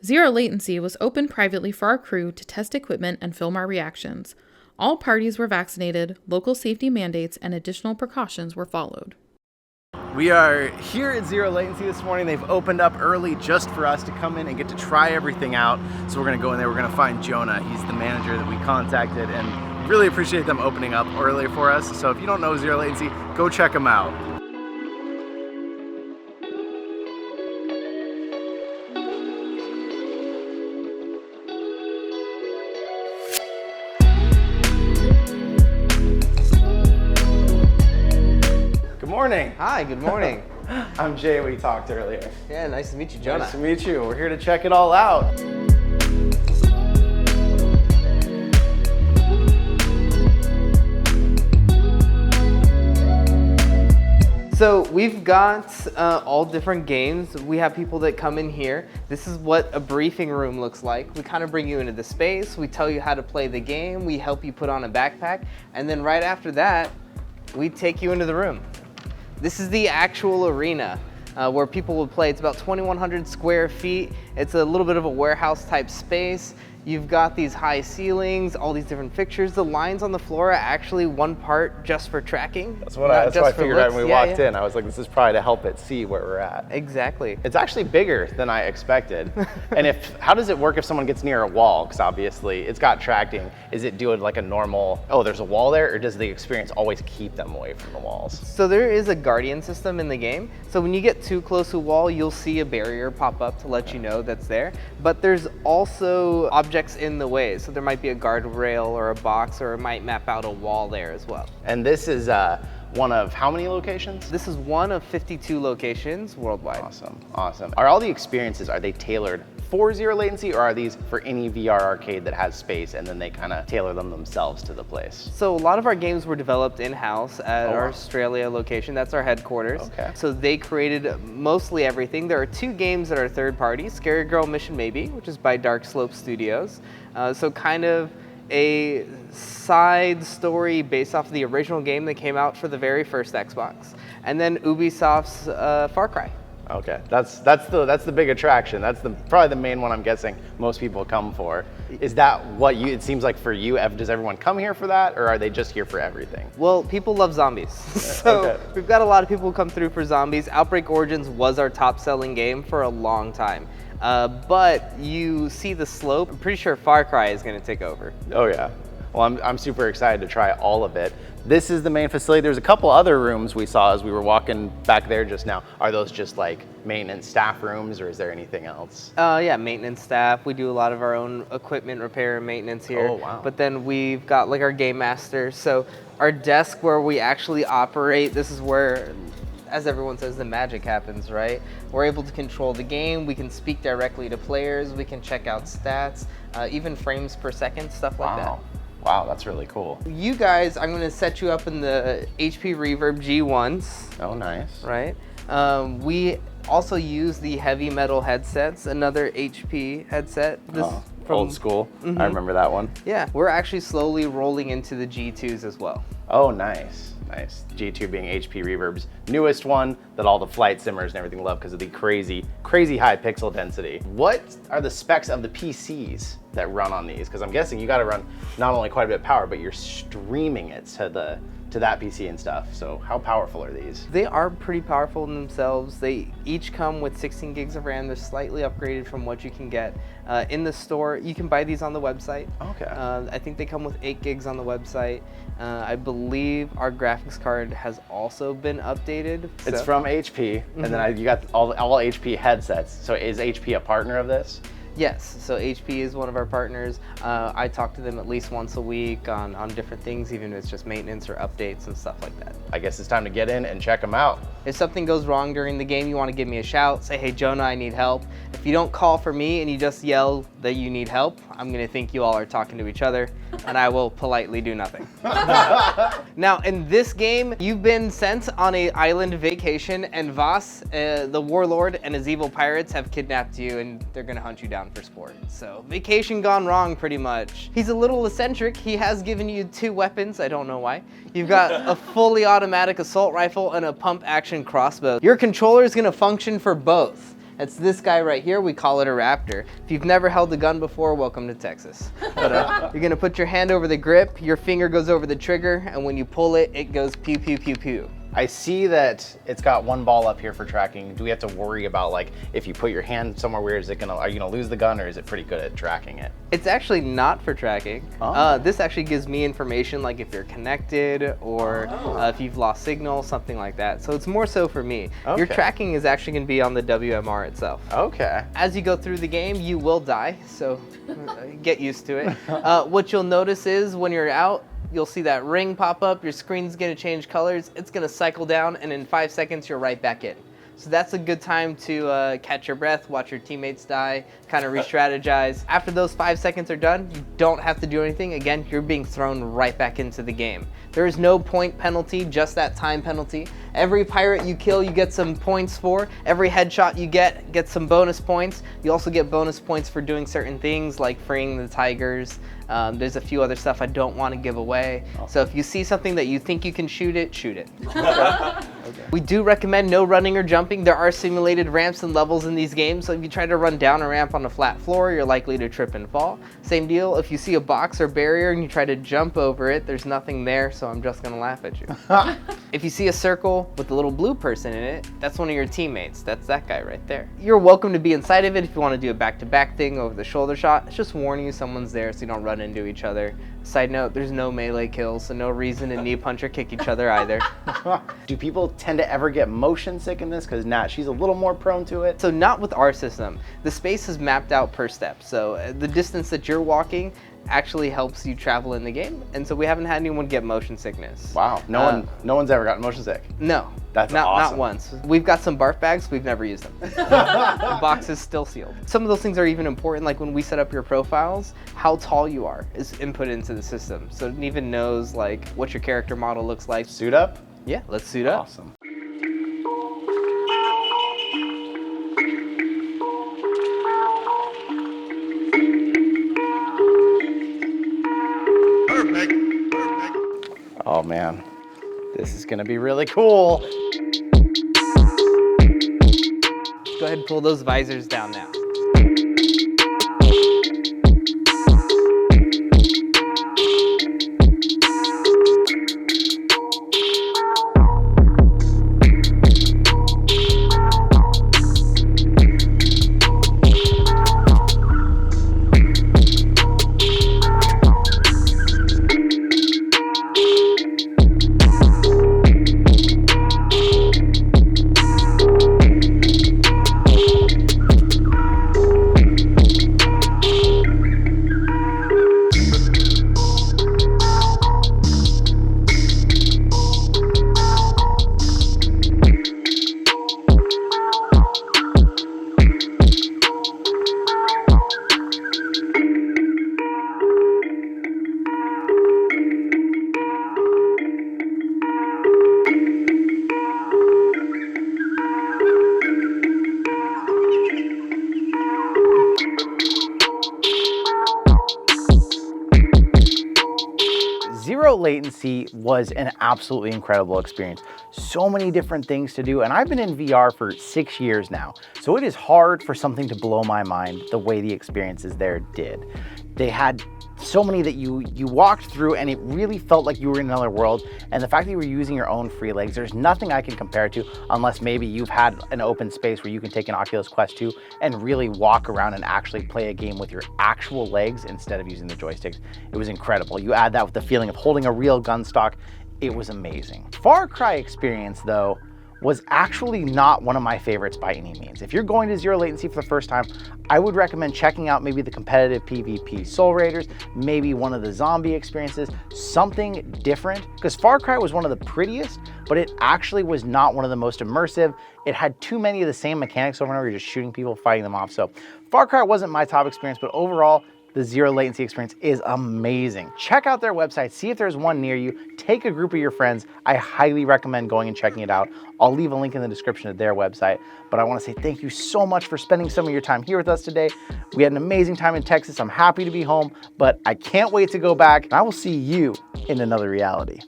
Zero Latency was opened privately for our crew to test equipment and film our reactions. All parties were vaccinated, local safety mandates and additional precautions were followed. We are here at Zero Latency this morning. They've opened up early just for us to come in and get to try everything out. So we're gonna go in there, we're gonna find Jonah. He's the manager that we contacted, and really appreciate them opening up early for us. So if you don't know Zero Latency, go check them out. Good morning. Hi, good morning. I'm Jay, we talked earlier. Yeah, nice to meet you, Jonah. Nice to meet you. We're here to check it all out. So we've got all different games. We have people that come in here. This is what a briefing room looks like. We kind of bring you into the space. We tell you how to play the game. We help you put on a backpack. And then right after that, we take you into the room. This is the actual arena where people will play. It's about 2,100 square feet. It's a little bit of a warehouse type space. You've got these high ceilings, all these different fixtures. The lines on the floor are actually one part just for tracking. That's what I figured out when we walked in. I was like, this is probably to help it see where we're at. Exactly. It's actually bigger than I expected. And how does it work if someone gets near a wall? Because obviously it's got tracking. Is it doing like a normal, oh, there's a wall there, or does the experience always keep them away from the walls? So there is a guardian system in the game. So when you get too close to a wall, you'll see a barrier pop up to let you know that's there. But there's also objects in the way. So there might be a guardrail or a box, or it might map out a wall there as well. And this is one of how many locations? This is one of 52 locations worldwide. Awesome, awesome. Are all the experiences, are they tailored for Zero Latency, or are these for any VR arcade that has space and then they kind of tailor them themselves to the place? So a lot of our games were developed in-house at our Australia location. That's our headquarters. Okay. So they created mostly everything. There are two games that are third party, Scary Girl Mission Maybe, which is by Dark Slope Studios. So kind of a side story based off of the original game that came out for the very first Xbox. And then Ubisoft's Far Cry. Okay, that's the big attraction. That's probably the main one I'm guessing most people come for. Is that what it seems like for you? Does everyone come here for that, or are they just here for everything? Well, people love zombies. So we've got a lot of people who come through for zombies. Outbreak Origins was our top selling game for a long time. But you see the slope. I'm pretty sure Far Cry is gonna take over. Oh yeah. Well, I'm super excited to try all of it. This is the main facility. There's a couple other rooms we saw as we were walking back there just now. Are those just like maintenance staff rooms, or is there anything else? Yeah, maintenance staff. We do a lot of our own equipment repair and maintenance here. Oh, wow. But then we've got like our game master. So our desk where we actually operate, this is where, as everyone says, the magic happens, right? We're able to control the game. We can speak directly to players. We can check out stats, even frames per second, stuff like that. Wow, that's really cool. You guys, I'm gonna set you up in the HP Reverb G1s. Oh, nice. Right? We also use the heavy metal headsets, another HP headset. Old school. I remember that one. Yeah, we're actually slowly rolling into the G2s as well. Oh, nice. Nice. G2 being HP Reverb's newest one that all the flight simmers and everything love because of the crazy high pixel density. What are the specs of the PCs that run on these? Because I'm guessing you got to run not only quite a bit of power, but you're streaming it to that PC and stuff. So how powerful are these? They are pretty powerful in themselves. They each come with 16 gigs of RAM. They're slightly upgraded from what you can get in the store. You can buy these on the website. Okay. I think they come with 8 gigs on the website. I believe our graphics card has also been updated. It's from HP, and then you got all HP headsets. So is HP a partner of this? Yes, so HP is one of our partners. I talk to them at least once a week on different things, even if it's just maintenance or updates and stuff like that. I guess it's time to get in and check them out. If something goes wrong during the game, you want to give me a shout, say, hey, Jonah, I need help. If you don't call for me and you just yell that you need help, I'm going to think you all are talking to each other, and I will politely do nothing. Now, in this game, you've been sent on an island vacation, and Voss, the warlord, and his evil pirates have kidnapped you, and they're going to hunt you down for sport. So, vacation gone wrong, pretty much. He's a little eccentric. He has given you 2 weapons. I don't know why. You've got a fully automatic assault rifle and a pump-action crossbow. Your controller is going to function for both. It's this guy right here. We call it a Raptor. If you've never held a gun before, welcome to Texas. But, you're gonna put your hand over the grip, your finger goes over the trigger, and when you pull it, it goes pew, pew, pew, pew. I see that it's got one ball up here for tracking. Do we have to worry about, like, if you put your hand somewhere weird, are you gonna lose the gun, or is it pretty good at tracking it? It's actually not for tracking. Oh. This actually gives me information like if you're connected or if you've lost signal, something like that. So it's more so for me. Okay. Your tracking is actually gonna be on the WMR itself. Okay. As you go through the game, you will die, so get used to it. What you'll notice is when you're out, you'll see that ring pop up, your screen's gonna change colors, it's gonna cycle down, and in 5 seconds, you're right back in. So that's a good time to catch your breath, watch your teammates die, kind of re-strategize. After those 5 seconds are done, you don't have to do anything. Again, you're being thrown right back into the game. There is no point penalty, just that time penalty. Every pirate you kill, you get some points for. Every headshot you get some bonus points. You also get bonus points for doing certain things like freeing the tigers. There's a few other stuff I don't want to give away. So if you see something that you think you can shoot it, shoot it. Okay. We do recommend no running or jumping. There are simulated ramps and levels in these games, so if you try to run down a ramp on a flat floor, you're likely to trip and fall. Same deal, if you see a box or barrier and you try to jump over it, there's nothing there, so I'm just gonna laugh at you. If you see a circle with a little blue person in it, that's one of your teammates. That's that guy right there. You're welcome to be inside of it if you want to do a back-to-back thing over the shoulder shot. It's just warning you someone's there so you don't run into each other. Side note, there's no melee kills, so no reason to knee punch or kick each other either. Do people tend to ever get motion sick in this? Because Nat, she's a little more prone to it. So not with our system. The space is mapped out per step. So the distance that you're walking actually helps you travel in the game. And so we haven't had anyone get motion sickness. Wow, no one's ever gotten motion sick. No. That's not awesome. Not once. We've got some barf bags, we've never used them. The box is still sealed. Some of those things are even important, like when we set up your profiles, how tall you are is input into the system. So it even knows like what your character model looks like. Suit up? Yeah, let's suit up. Awesome. Perfect. Oh man, this is gonna be really cool. Go ahead and pull those visors down now. Zero Latency was an absolutely incredible experience. So many different things to do, and I've been in VR for 6 years now, so it is hard for something to blow my mind the way the experiences there did. They had so many that you walked through and it really felt like you were in another world, and the fact that you were using your own free legs, there's nothing I can compare it to unless maybe you've had an open space where you can take an Oculus Quest 2 and really walk around and actually play a game with your actual legs instead of using the joysticks. It was incredible. You add that with the feeling of holding a real gun stock, it was amazing. Far Cry experience though was actually not one of my favorites by any means. If you're going to Zero Latency for the first time, I would recommend checking out maybe the competitive PvP Soul Raiders, maybe one of the zombie experiences, something different, because Far Cry was one of the prettiest, but it actually was not one of the most immersive. It had too many of the same mechanics over and over, you're just shooting people, fighting them off. So Far Cry wasn't my top experience, but overall, the Zero Latency experience is amazing. Check out their website, see if there's one near you, take a group of your friends. I highly recommend going and checking it out. I'll leave a link in the description of their website, but I wanna say thank you so much for spending some of your time here with us today. We had an amazing time in Texas. I'm happy to be home, but I can't wait to go back. I will see you in another reality.